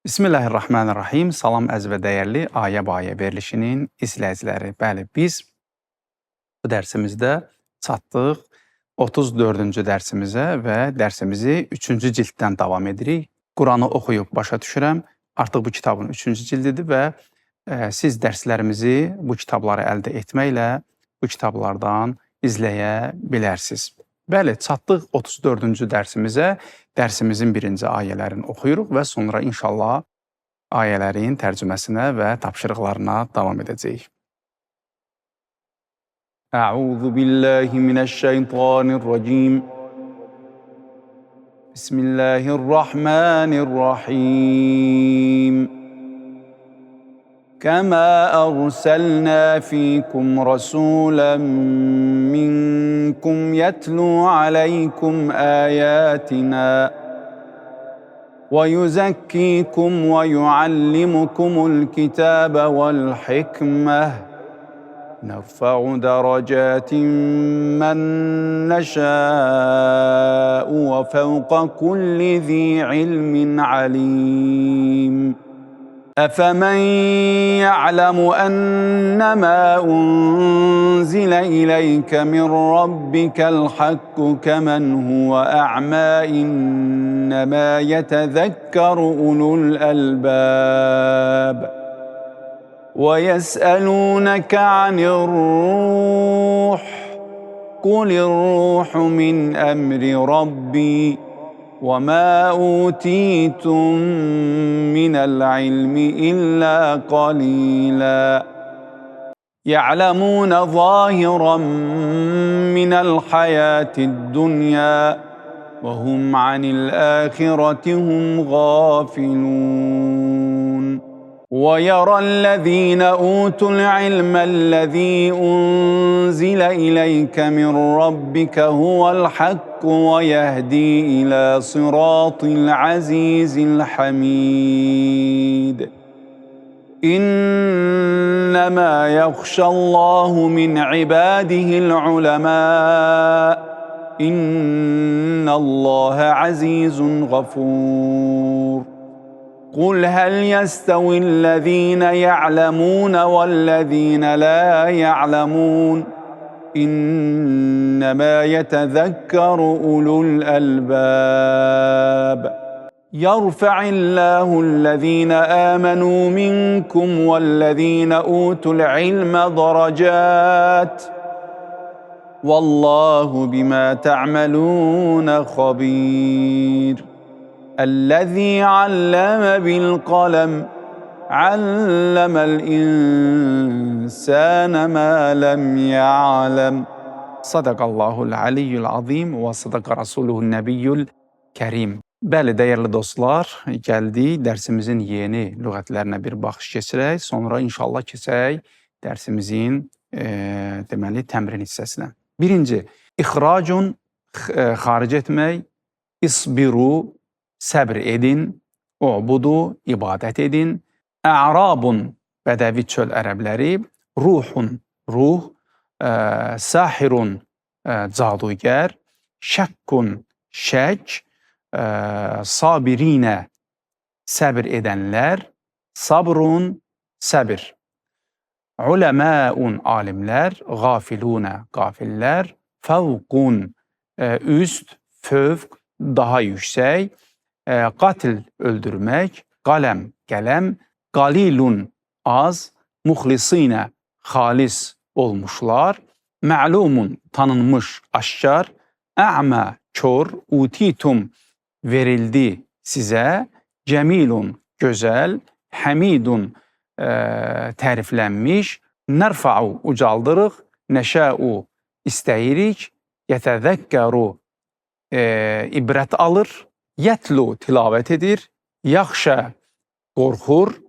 Bismillahirrahmanirrahim. Salam əziz və dəyərli Ayə bu Ayə verilişinin izləyiciləri. Bəli, biz bu dərsimizdə çatdıq 34-cü dərsimizə və dərsimizi 3-cü cilddən davam edirik. Quranı oxuyub başa düşürəm. Artıq bu kitabın 3-cü cildidir və siz dərslərimizi bu kitabları əldə etməklə bu kitablardan izləyə bilərsiniz. Bəli, çatdıq 34-cü dərsimizə. Dərsimizin birinci ayələrini oxuyuruq və sonra inşallah ayələrin tərcüməsinə və tapşırıqlarına davam edəcəyik. Əuzu billahi minəşşeytanirracim. Bismillahirrahmanirrahim. كما أرسلنا فيكم رسولا منكم يتلو عليكم آياتنا ويزكيكم ويعلمكم الكتاب والحكمة نرفع درجات من نشاء وفوق كل ذي علم عليم أفمن يعلم أنما أنزل إليك من ربك الحق كمن هو أعمى إنما يتذكر أولو الألباب ويسألونك عن الروح قل الروح من أمر ربي وما أوتيتم من العلم إلا قليلا يعلمون ظاهرا من الحياة الدنيا وهم عن الآخرة هم غافلون ويرى الذين أوتوا العلم الذي أنزل إليك من ربك هو الحق ويهدي إلى صراط العزيز الحميد إنما يخشى الله من عباده العلماء إن الله عزيز غفور قل هل يستوي الذين يعلمون والذين لا يعلمون إنما يتذكر أولو الألباب يرفع الله الذين آمنوا منكم والذين أوتوا العلم درجات والله بما تعملون خبير الذي علم بالقلم علم الإنسان ما لم يعلم Sadaqallahul aliyyul azim və sadaqa rasuluhun nəbiyyül kərim. Bəli, dəyərli dostlar, gəldik dərsimizin yeni lüğətlərinə bir baxış keçirək. Sonra inşallah keçək dərsimizin deməli təmrin hissəsinə. Birinci, ixracun xaric etmək, isbiru səbr edin, ubudu ibadət edin, ərabun bədəvi çöl ərəbləri, ruhun ruh, sahirun cadugər, şəkkun şək, sabirinə səbr edənlər, sabrun səbir, uləməun alimlər, qafilunə qafillər, fəvqun üst, fövq daha yüksək, qatil öldürmək, qaləm qələm, qalilun az, muxlisinə xalis olmuşlar, məlumun tanınmış aşkar, ə'mə kör, utitum verildi sizə, cəmilun gözəl, həmidun təriflənmiş, nərfa'u ucaldırıq, nəşə'u istəyirik, yətəzəkkəru ibrət alır, yətlu tilavət edir, yaxşə qorxur,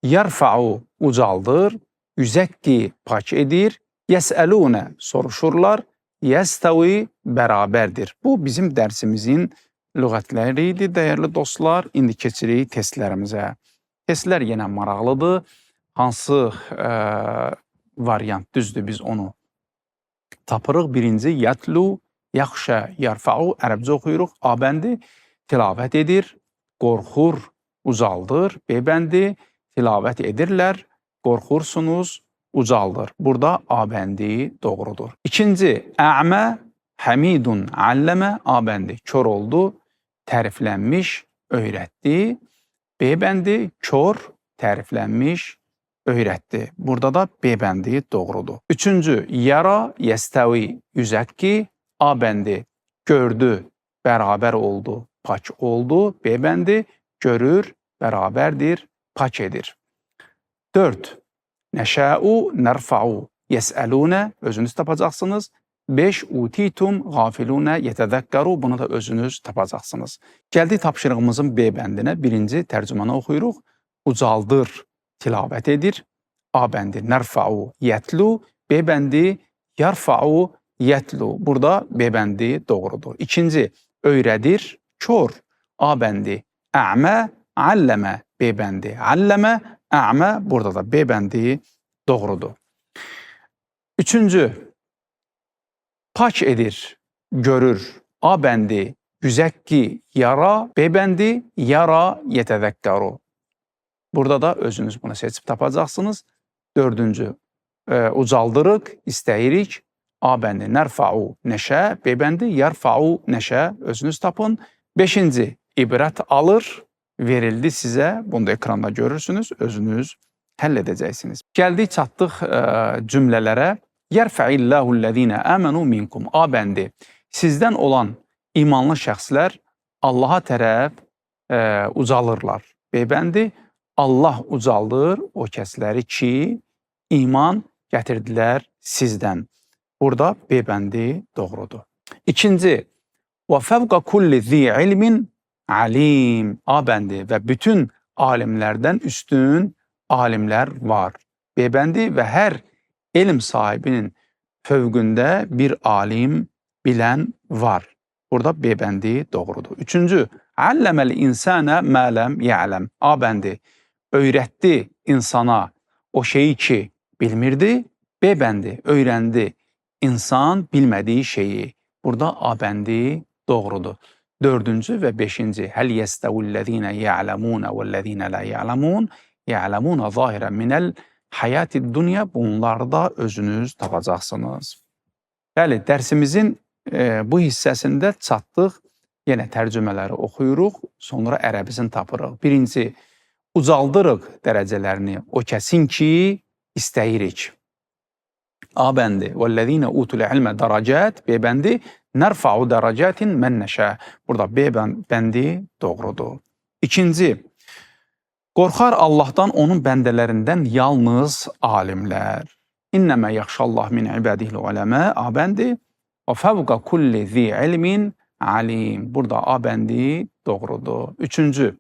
yarfa'u ucaldır, yüzəkki pak edir, yəsəlunə soruşurlar, yəstəvi bərabərdir. Bu bizim dərsimizin lüğətləri idi, dəyərli dostlar. İndi keçirik testlərimizə. Testlər yenə maraqlıdır. Hansı variant düzdür, biz onu tapırıq. Birinci, yətlu, yaxşə, yarfa'u, ərəbcə oxuyuruq. A bəndi tilavət edir, qorxur, ucaldır. B bəndi tilavət edirlər, qorxursunuz, ucaldır. Burada A bəndi doğrudur. İkinci, ə'mə, həmidun, alləmə, A bəndi kör oldu, təriflənmiş, öyrətdi. B bəndi kör, təriflənmiş, öyrətdi. Burada da B bəndi doğrudur. Üçüncü, yara, yəstəvi, yüzəkki, A bəndi gördü, bərabər oldu, pak oldu. B bəndi görür, bərabərdir, pak edir. 4. Nəşəu, nərfa'u, yəsəlunə, özünüz tapacaqsınız. 5. Utitum, qafilunə, yetədəkkəru, bunu da özünüz tapacaqsınız. Gəldik tapşırığımızın B bəndinə. Birinci tərcümanı oxuyuruq. Ucaldır, tilavət edir. A bəndi nərfa'u, yətlu. B bəndi yarfa'u, yətlu. Burada B bəndi doğrudur. İkinci, öyrədir, kör. A bəndi ə'mə, alləmə. B bəndi alləmə, ə'mə. Burada da B bəndi doğrudur. Üçüncü, pak edir, görür. A bəndi yüzəkki, yara. B bəndi yara, yetədəkkəru. Burada da özünüz bunu seçib tapacaqsınız. Dördüncü, ucaldırıq, istəyirik. A bəndi nərfa'u, nəşə. B bəndi yarfa'u, nəşə. Özünüz tapın. Beşinci, ibrət alır, verildi sizə. Bunu da ekranda görürsünüz. Özünüz həll edəcəksiniz. Gəldik, çatdıq cümlələrə. Yərfəillahul-ləzīnə əmənu minkum. A bəndi sizdən olan imanlı şəxslər Allaha tərəf ucalırlar. B bəndi Allah ucaldır o kəsləri ki, iman gətirdilər sizdən. Burada B bəndi doğrudur. İkinci, və fəvqa kulli zi ilmin alim. A bəndi və bütün alimlərdən üstün alimlər var. B bəndi və hər elm sahibinin fövqündə bir alim bilən var. Burada B bəndi doğrudur. Üçüncü, alləməl insənə mə ləm ya'ləm. A bəndi öyrətdi insana o şeyi ki bilmirdi. B bəndi öyrəndi insan bilmədiyi şeyi. Burada A bəndi doğrudur. Dördüncü və beşinci, həl yəstəvullezine ya'lemune vellezine la ya'lemun, ya'lemune zahiren minel hayatid dünya. Bunlarda özünüz tapacaqsınız. Bəli, dərsimizin bu hissəsində çatdıq. Yenə tərcümələri oxuyuruq, sonra ərəbisini tapırıq. Birinci, ucaldırıq dərəcələrini o kəsin ki, istəyirik. A bəndi, vəllezine utul ilmə dərəcət. B bəndi, nərfa'u dərəcətin mən nəşə. Burada B bəndi doğrudur. İkinci, qorxar Allahdan onun bəndələrindən yalnız alimlər. İnnəmə yaxşallah min ibadihil uləmə. A bəndi, və fəvqa kulli zi ilmin alim. Burada A bəndi doğrudur. Üçüncü,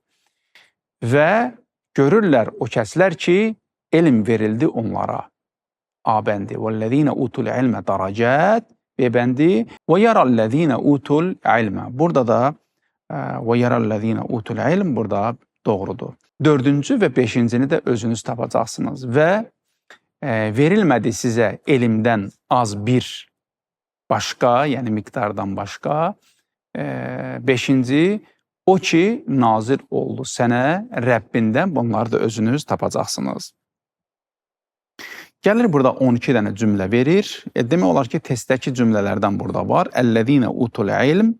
və görürlər o kəslər ki, elm verildi onlara. A bəndi, vəllezine utul ilmə dərəcət. B bəndi, və yarəllezine utul ilmə. Burada da və yarəllezine utul ilm burada doğrudur. Dördüncü və beşincini də özünüz tapacaqsınız. Və verilmədi sizə elmdən az bir başqa, yəni miqdardan başqa. Beşinci, o ki, nazir oldu sənə Rəbbindən. Bunları da özünüz tapacaqsınız. Gəlir burada 12 dənə cümlə verir. Demək olar ki, testdəki cümlələrdən burada var. Əllezine utul ilm.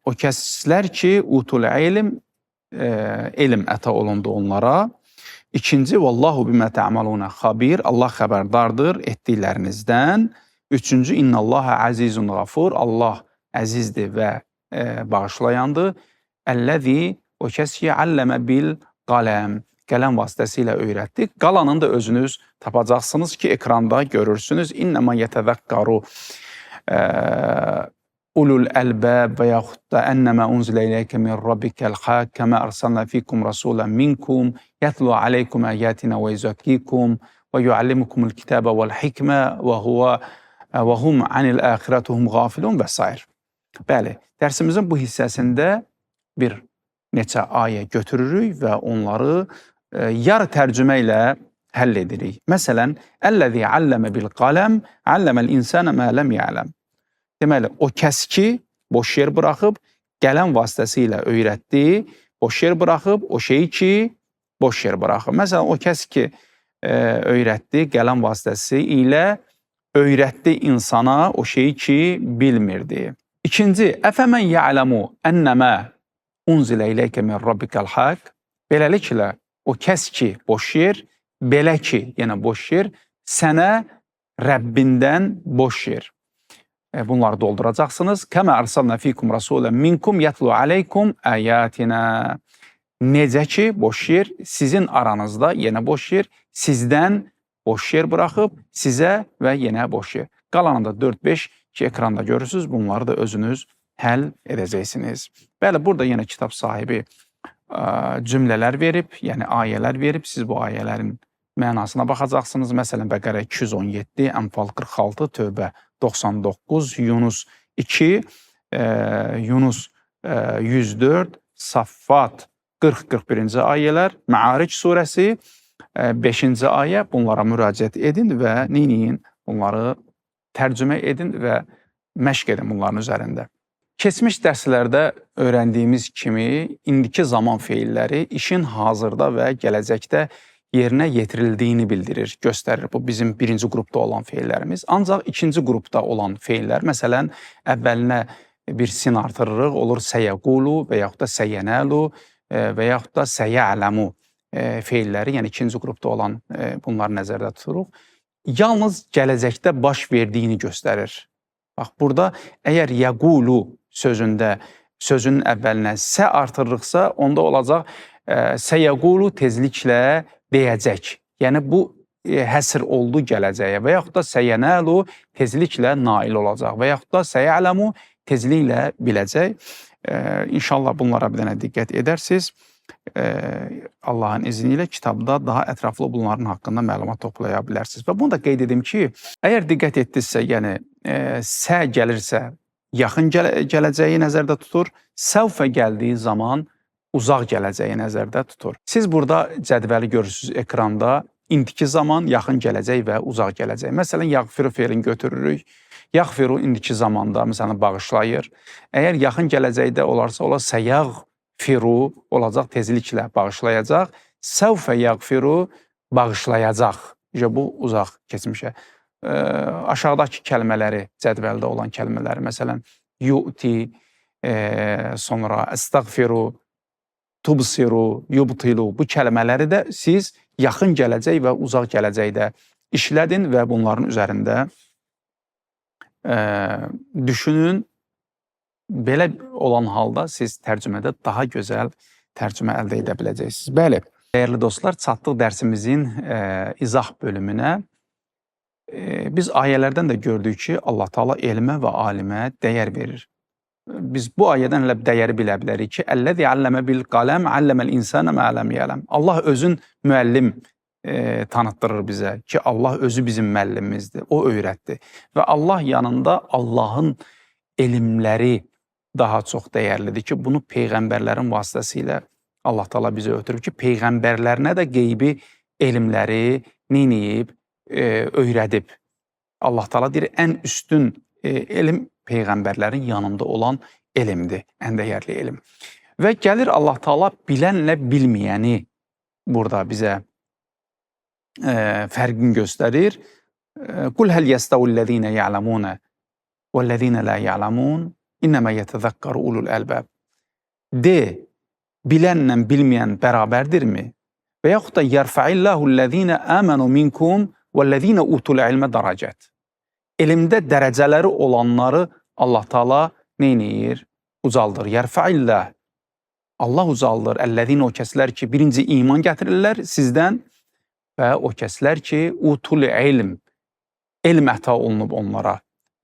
O kəslər ki, utul ilm, elm əta olundu onlara. İkinci, vallahu bimə tə'maluna xabir. Allah xəbərdardır etdiklərinizdən. Üçüncü, innallaha əzizun qafur. Allah əzizdir və bağışlayandır. Əlləzi, o kəs ki, alləmə bil qaləm. Qələm vasitəsilə öyrətdik. Qalanını da özünüz tapacaqsınız ki, ekranda görürsünüz. İnnəmə yətəzəkkəru ulul əlbəb və yaxud da ennəmə unzilə iləykə min rabbikəl haq kəmə ərsalna fikum rasulən minkum yətlu aleykum əyətinə və yüzəkkikum və yuallimukumul kitəbə vəl hikmə və hum anil əxirətuhum qafilun və s. Bəli, dərsimizin bu hissəsində bir neçə ayə götürürük və onları yarı tərcümə ilə həll edirik. Məsələn, əlləzi alləmə bil qaləm, alləməl insənə mə ləm ya'ləm. Deməli, o kəs ki, boş yer buraxıb, qələm vasitəsilə öyrətdi, boş yer buraxıb, o şeyi ki, boş yer buraxıb. Məsələn, o kəs ki, öyrətdi, qələm vasitəsi ilə öyrətdi insana o şeyi ki, bilmirdi. İkinci, əfəmən ya'ləmu ennəmə unzilə iləykə min rabbikəl haqq. Beləliklə, o kəs ki, boş yer, belə ki, yenə boş yer, sənə Rəbbindən boş yer. Bunları dolduracaqsınız. Kəmə ərsalnə fikum rasulən minkum yətlu aleykum əyətinə. Necə ki, boş yer, sizin aranızda yenə boş yer, sizdən boş yer buraxıb, sizə və yenə boş yer. Qalanında 4-5 ki, ekranda görürsünüz, bunları da özünüz həll edəcəksiniz. Bəli, burada yenə kitab sahibi cümlələr verib, yəni ayələr verib, siz bu ayələrin mənasına baxacaqsınız. Məsələn, Bəqərə 217, Ənfal 46, Tövbə 99, Yunus 2, Yunus 104, Saffat 40-41-ci ayələr, Məaric surəsi 5-ci ayə. Bunlara müraciət edin və neyləyin? Bunları tərcümə edin və məşq edin bunların üzərində. Keçmiş dərslərdə öyrəndiyimiz kimi indiki zaman feilləri işin hazırda və gələcəkdə yerinə yetirildiyini bildirir, göstərir. Bu bizim birinci qrupda olan feillərimiz. Ancaq ikinci qrupda olan feillər, məsələn, əvvəlinə bir sin artırırıq, olur səyəqulu və yaxud da səyənəlu və yaxud da səyələmu feilləri, yəni ikinci qrupda olan bunları nəzərdə tuturuq. Yalnız gələcəkdə baş verdiyini göstərir. Bax, burada əgər yəqulu sözündə sözün əvvəlinə sə artırırıqsa, onda olacaq səyəqulu tezliklə deyəcək. Yəni, bu həsr oldu gələcəyə və yaxud da səyənəlu tezliklə nail olacaq və yaxud da səyələmu tezliklə biləcək. İnşallah bunlara bir dənə diqqət edərsiniz. Allahın izni ilə kitabda daha ətraflı bunların haqqında məlumat toplaya bilərsiniz. Və bunu da qeyd edim ki, əgər diqqət etdinizsə, yəni sə gəlirsə, yaxın gələcəyi nəzərdə tutur, səvfə gəldiyi zaman uzaq gələcəyi nəzərdə tutur. Siz burada cədvəli görürsünüz ekranda, indiki zaman, yaxın gələcək və uzaq gələcək. Məsələn, yağfiru feilini götürürük. Yağfiru indiki zamanda, məsələn, bağışlayır. Əgər yaxın gələcəkdə olarsa, ola səyəğfiru olacaq, tezliklə bağışlayacaq. Səvfə yağfiru bağışlayacaq. Bu uzaq keçmişə. Aşağıdakı kəlmələri, cədvəldə olan kəlmələri, məsələn, yu'ti, sonra əstəğfiru, tubsiru, yubtilu, bu kəlmələri də siz yaxın gələcək və uzaq gələcəkdə işlədin və bunların üzərində düşünün. Belə olan halda siz tərcümədə daha gözəl tərcümə əldə edə biləcəksiniz. Bəli, dəyərli dostlar, çatdıq dərsimizin izah bölümünə. Biz ayələrdən də gördük ki, Allah Taala elmə və alimə dəyər verir. Biz bu ayədən elə dəyəri bilə bilərik ki, Əlləzi əlləmə bil qələm, əlləməl insənə mə ələm yələm. Allah özün müəllim tanıtdırır bizə ki, Allah özü bizim müəllimimizdir, o öyrətdi. Və Allah yanında Allahın elmləri daha çox dəyərlidir ki, bunu peyğəmbərlərin vasitəsilə Allah Taala bizə ötürüb ki, peyğəmbərlərinə də qeybi elmləri neyniyib, öyrədib. Allah Taala deyir, ən üstün elm peyğəmbərlərin yanında olan elmdir, ən dəyərli elm. Və gəlir Allah Taala bilənlə bilməyəni burada bizə fərqini göstərir. Qul həl yəstəvullezine ya'lamunə vəllezine la ya'lamun innəmə yetəzəkkəru ulul əlbəb. De, bilənlə bilməyən bərabərdirmi? Və yaxud da yərfəillahul-ləzine əmənu minkum vəllezine utul ilmə dərəcət. Elmdə dərəcələri olanları Allah Taala neynir? Ucaldır. Yərfəillah. Allah ucaldır. Əlləzine, o kəslər ki, birinci iman gətirirlər sizdən və o kəslər ki, utul ilm. Elm əta olunub onlara.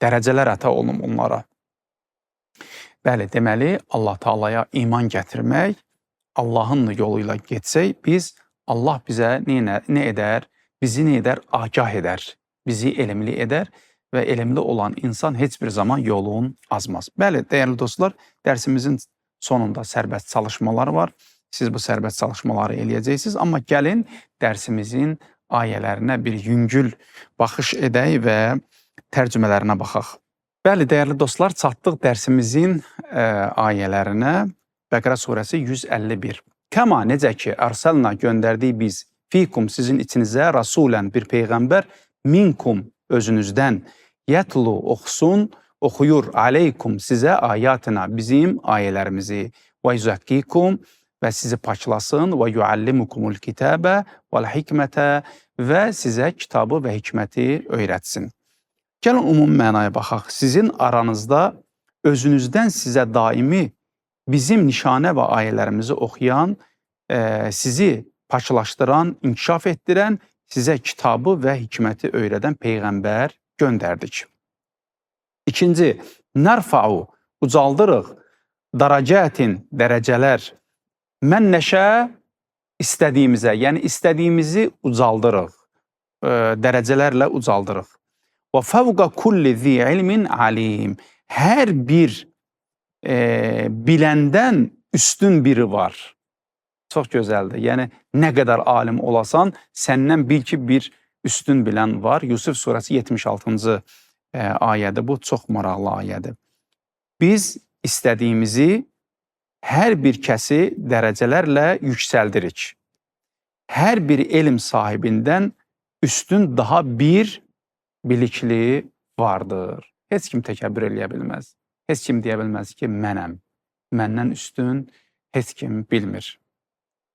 Dərəcələr əta olunub onlara. Bəli, deməli, Allah Taalaya iman gətirmək, Allahın yolu ilə getsək, biz, Allah bizə nə edər? Bizi nə edər? Agah edər. Bizi elmli edər və elmli olan insan heç bir zaman yolun azmaz. Bəli, dəyərli dostlar, dərsimizin sonunda sərbəst çalışmalar var. Siz bu sərbəst çalışmaları eləyəcəksiniz. Amma gəlin dərsimizin ayələrinə bir yüngül baxış edək və tərcümələrinə baxaq. Bəli, dəyərli dostlar, çatdıq dərsimizin ayələrinə. Bəqərə surəsi 151. Kəma necə ki, ərsəlna göndərdik biz fikum sizin içinizə rasulən bir peyğəmbər minkum özünüzdən yətlu oxusun, oxuyur aleykum sizə ayatına bizim ayələrimizi və yüzəkkikum və sizi paçlasın və yuallimukumul kitəbə vəl hikmətə və sizə kitabı və hikməti öyrətsin. Gəlin ümumi mənaya baxaq. Sizin aranızda özünüzdən sizə daimi bizim nişanə və ayələrimizi oxuyan, sizi paçlaşdıran, inkişaf etdirən, sizə kitabı və hikməti öyrədən peyğəmbər göndərdik. İkinci, nərfa'u, ucaldırıq, daracətin, dərəcələr, mən nəşə istədiyimizə, yəni istədiyimizi ucaldırıq, dərəcələrlə ucaldırıq. Və fəvqa kulli zi ilmin alim, hər bir biləndən üstün biri var. Çox gözəldir. Yəni, nə qədər alim olasan, səndən bil ki, bir üstün bilən var. Yusuf surəsi 76-cı ayədir. Bu, çox maraqlı ayədir. Biz istədiyimizi, hər bir kəsi dərəcələrlə yüksəldirik. Hər bir elm sahibindən üstün daha bir bilikli vardır. Heç kim təkəbbür eləyə bilməz. Heç kim deyə bilməz ki, mənəm. Məndən üstün heç kim bilmir.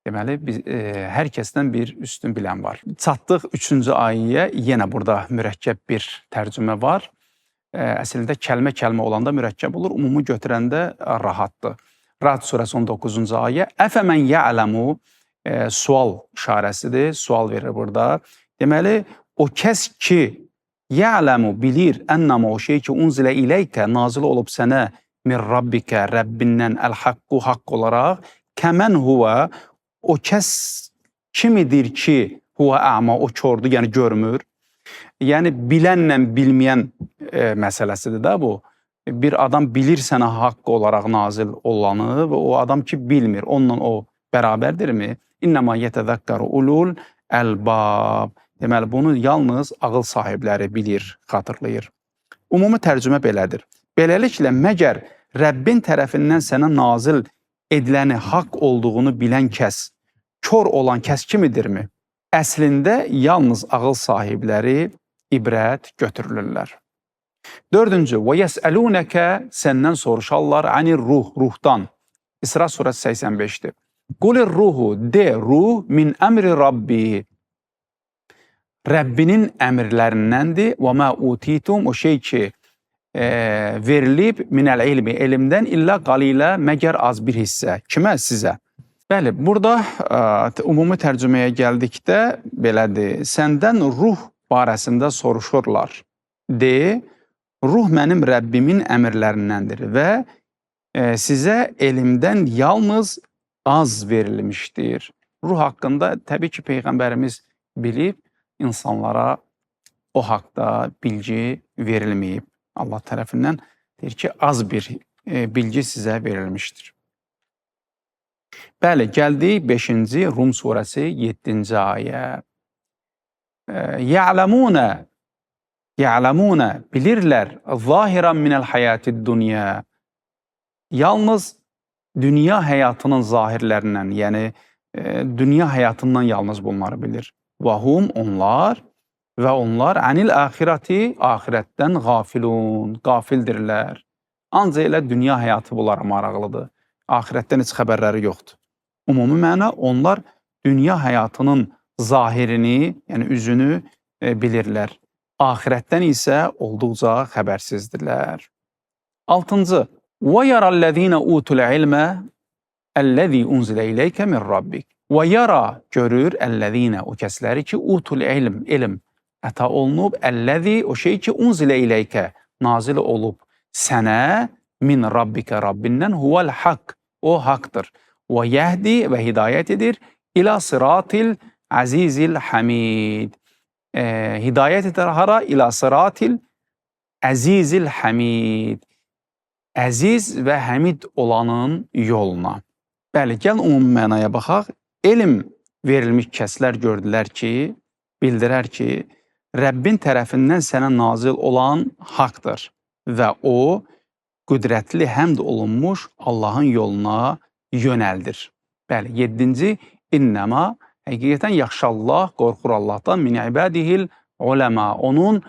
Deməli, hər kəsdən bir üstün bilən var. Çatdıq 3-cü ayəyə, yenə burada mürəkkəb bir tərcümə var. Əslində, kəlmə-kəlmə olanda mürəkkəb olur, ümumi götürəndə rahatdır. Ra'd surəsi 19-cu ayə, əfəmən ya'ləmu, sual işarəsidir, sual verir burada. Deməli, o kəs ki, ya'ləmu, bilir, ennəmə o şey ki, unzilə iləykə, nazil olub sənə, min rabbikə, Rəbbindən, əl-haqqu, haqq olaraq, kəmən huvə, o kəs kimidir ki, huvə əma, o kördur, yəni görmür. Yəni, bilənlə bilməyən məsələsidir də bu. Bir adam bilir sənə haqq olaraq nazil olanı və o adam ki, bilmir, onunla o bərabərdirmi? İnnəmə yətəzəkkəru ulul əlbab. Deməli, bunu yalnız ağıl sahibləri bilir, xatırlayır. Ümumi tərcümə belədir. Beləliklə, məgər Rəbbin tərəfindən sənə nazil ediləni haqq olduğunu bilən kəs, kör olan kəs kimidirmi? Əslində, yalnız ağıl sahibləri ibrət götürülürlər. Dördüncü, və yəsəlunəkə səndən soruşarlar anir ruh, ruhdan. İsra surəsi 85-dir. Qulir ruhu, de, ruh min əmri Rabbi. Rəbbinin əmrlərindəndir. Və mə utitum, o şey ki, verilib minəl ilmi, elmdən illə qalilə, məgər az bir hissə. Kimə? Sizə. Bəli, burada ümumi tərcüməyə gəldikdə belədir. Səndən ruh barəsində soruşurlar. De, ruh mənim Rəbbimin əmrlərindəndir və sizə elmdən yalnız az verilmişdir. Ruh haqqında təbii ki, Peyğəmbərimiz bilib, insanlara o haqda bilgi verilməyib. Allah tərəfindən deyir ki, az bir bilgi sizə verilmişdir. Bəli, gəldik 5-ci Rum surəsi 7-ci ayə. Ya'ləmunə, bilirlər, zahirən minəl həyatid dünya. Yalnız dünya həyatının zahirlərindən, yəni dünya həyatından yalnız bunları bilir. Və hum, onlar və onlar ənil axirəti, axirətdən qafilun, qafildirlər. Ancaq elə dünya həyatı bunlara maraqlıdır. Axirətdən heç xəbərləri yoxdur. Ümumi məna, onlar dünya həyatının zahirini, yəni üzünü bilirlər. Axirətdən isə olduqca xəbərsizdirlər. 6-cı, və yarəl-ləzīnə utul ilmə əlləzî unzilə iləykə min rabbik. Və yara, görür, əlləzīnə, o kəsləri ki, utul ilm əta olunub, əlləzi, o şey ki, unzilə iləykə, nazil olub sənə, min rabbikə, Rabbindən, huvəl haqq, o haqdır. Və yəhdi və hidayət edir, ilə sıratil əzizil həmid. Hidayət edir hara? İlə sıratil əzizil həmid. Əziz və həmid olanın yoluna. Bəli, gəl ümumi mənaya baxaq. Elm verilmiş kəslər gördülər ki, bildirər ki, Rəbbin tərəfindən sənə nazil olan haqdır və o, qüdrətli həmd olunmuş Allahın yoluna yönəldir. Bəli, 7-ci innəma həqiqətən yaxşı Allah, qorxur Allahdan min ibadihil uləma. Onun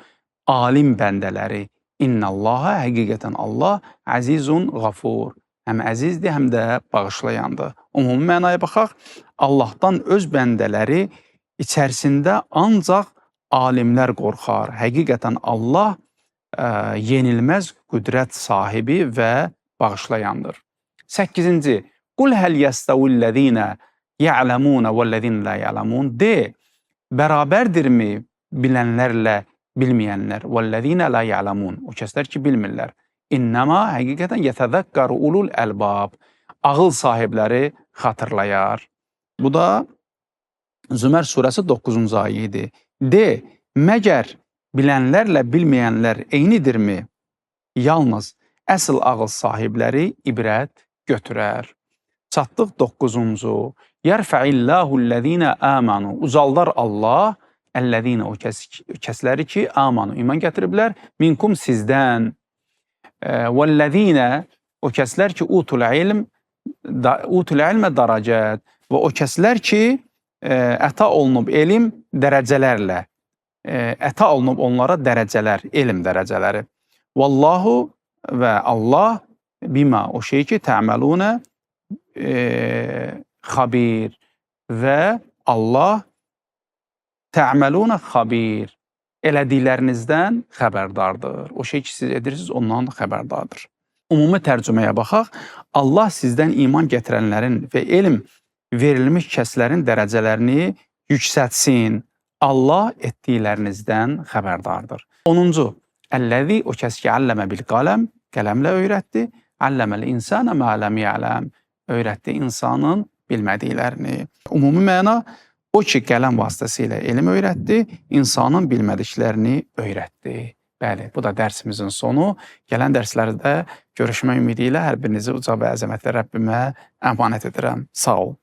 alim bəndələri. İnnallaha həqiqətən Allah əzizun qafur. Həm əzizdir, həm də bağışlayandır. Ümumi mənaya baxaq, Allahdan öz bəndələri içərisində ancaq alimlər qorxar. Həqiqətən Allah yenilməz qüdrət sahibi və bağışlayandır. 8-ci, Qul həl yəstəvillezine ya'lamun vellezine la ya'lamun. De, bərabərdirmi bilənlərlə bilməyənlər? Vellezine la ya'lamun. O kəslər ki, bilmirlər. İnnəma həqiqətən yətəzəkkəru ulul əlbab. Ağıl sahibləri xatırlayar. Bu da Zümər surəsi 9-cu ayədir. De, məgər bilənlərlə bilməyənlər eynidirmi? Yalnız əsl ağıl sahibləri ibrət götürər. Çatdıq 9-cu. Yərfəillahul-ləzīnə əmənu. Uzaldar Allah, əlləzīnə o kəsləri ki, əmənu, iman gətiriblər, minkum sizdən. Vəl-ləzīnə o kəslər ki, utul ilmə daracət. Və o kəslər ki, əta olunub elm dərəcələrlə. Əta olunub onlara dərəcələr, elm dərəcələri. Vallahu və Allah bima o şey ki, tə'məlunə xabir və Allah tə'məlunə xabir elədiklərinizdən xəbərdardır. O şey ki, siz edirsiniz, ondan xəbərdardır. Ümumi tərcüməyə baxaq, Allah sizdən iman gətirənlərin və elm verilmiş kəslərin dərəcələrini yüksətsin. Allah etdiklərinizdən xəbərdardır. 10-cu, əlləzi o kəs ki, əlləmə bil qələm, qələmlə öyrətdi, əlləməl insana mə ləm yələm, öyrətdi insanın bilmədiklərini. Ümumi məna, o ki, qələm vasitəsilə elm öyrətdi, insanın bilmədiklərini öyrətdi. Bəli, bu da dərsimizin sonu. Gələn dərslərdə görüşmək ümidi ilə hər birinizi uca və əzəmətli Rəbbimə əmanət edirəm. Sağ ol.